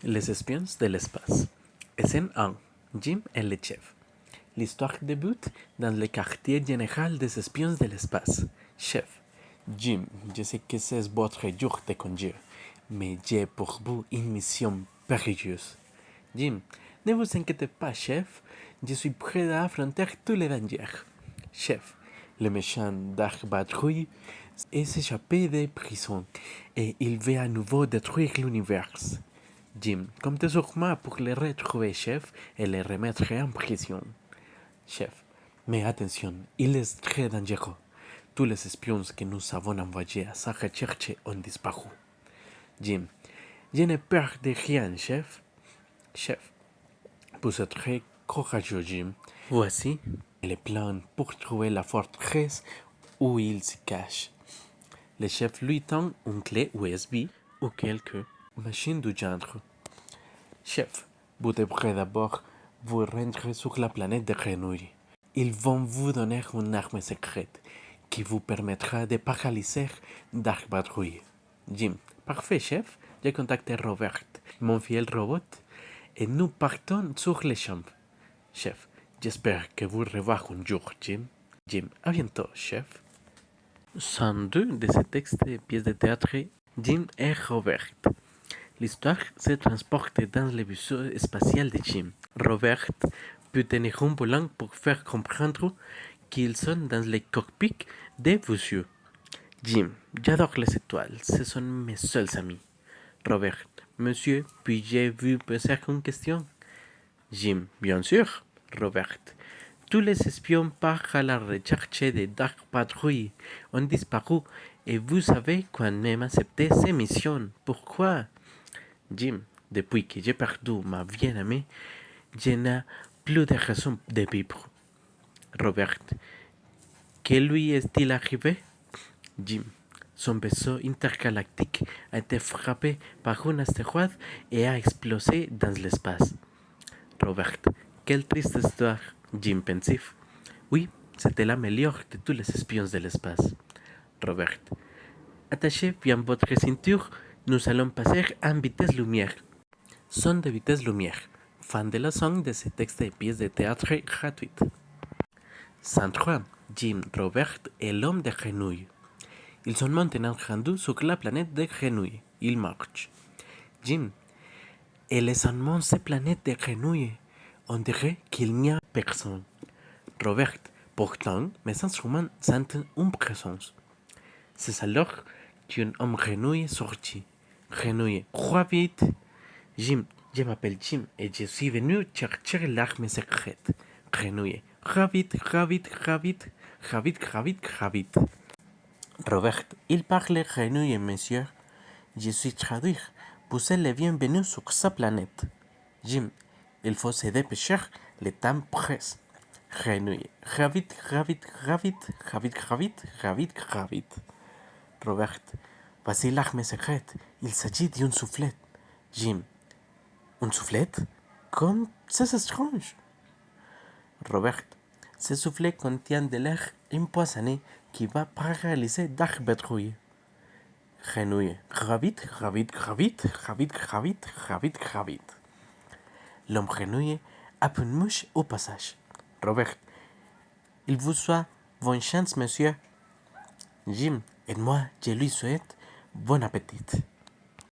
Les espions de l'espace. Scène 1. Jim et le chef. L'histoire débute dans le quartier général des espions de l'espace. Chef. Jim, je sais que c'est votre jour de congé, mais j'ai pour vous une mission périlleuse. Jim, ne vous inquiétez pas, chef, je suis prêt à affronter tous les dangers. Chef, le méchant Dark Badrouille est échappé des prisons et il veut à nouveau détruire l'univers. Jim, comptez sur moi pour le retrouver, chef, et le remettre en prison. Chef, mais attention, il est très dangereux. Tous les espions que nous avons envoyés à sa recherche ont disparu. Jim, je n'ai peur de rien, chef. Chef, vous êtes très courageux, Jim. Voici le plan pour trouver la forteresse où il se cache. Le chef lui tend une clé USB ou quelques machines du genre. Chef, vous devrez d'abord vous rendre sur la planète de Grenouille. Ils vont vous donner une arme secrète qui vous permettra de paralyser Dark Badrouille. Jim, parfait, chef. J'ai contacté Robert, mon fidèle robot, et nous partons sur les champs. Chef, j'espère que vous revoir un jour, Jim. Jim, à bientôt, chef. Scène 2 de ce texte de pièce de théâtre, Jim et Robert. L'histoire se transporte dans le vaisseau spatial de Jim. Robert peut tenir un volant pour faire comprendre qu'ils sont dans le cockpit de vaisseau. Jim, j'adore les étoiles, ce sont mes seuls amis. Robert, monsieur, puis-je vous poser une question? Jim, bien sûr. Robert, tous les espions partent à la recherche de Dark Patrouille ont disparu et vous savez quand même accepté ces missions. Pourquoi? Jim, depuis que j'ai perdu ma bien-aimée, je n'ai plus de raison de vivre. Robert, que lui est-il arrivé? Jim, son vaisseau intergalactique a été frappé par un astéroïde et a explosé dans l'espace. Robert, quelle triste histoire. Jim pensif. Oui, c'était la meilleure de tous les espions de l'espace. Robert, attachez bien votre ceinture, nous allons passer en vitesse lumière. Son de vitesse lumière. Fan de la son de ce texte de pièce de théâtre gratuite. 103. Jim, Robert et l'homme de Grenouille. Ils sont maintenant rendus sur la planète de Grenouille. Ils marchent. Jim, elle est seulement cette planète de Grenouille. On dirait qu'il n'y a personne. Robert, pourtant, mes instruments sentent une présence. C'est alors qu'un homme grenouille sortit. Grenouille, crois vite. Jim, je m'appelle Jim et je suis venu chercher l'arme secrète. Grenouille, vite, vite, vite, vite, vite, vite. Robert, il parle grenouille, monsieur. Je suis traduit. Vous êtes le bienvenu sur sa planète. Jim, il faut se dépêcher, le temps presse. Grenouille, vite, vite, vite, vite, vite, vite. Robert, voici l'arme secrète. Il s'agit d'une soufflette. Jim, une soufflette? Comme c'est étrange. Robert, ce soufflet contient de l'air empoisonné qui va paralyser Dark Badrouille. Grenouille, vite, vite, vite, vite, vite, vite, vite. L'homme grenouille a une mouche au passage. Robert, il vous souhaite bonne chance, monsieur. Jim, et moi, je lui souhaite bon appétit.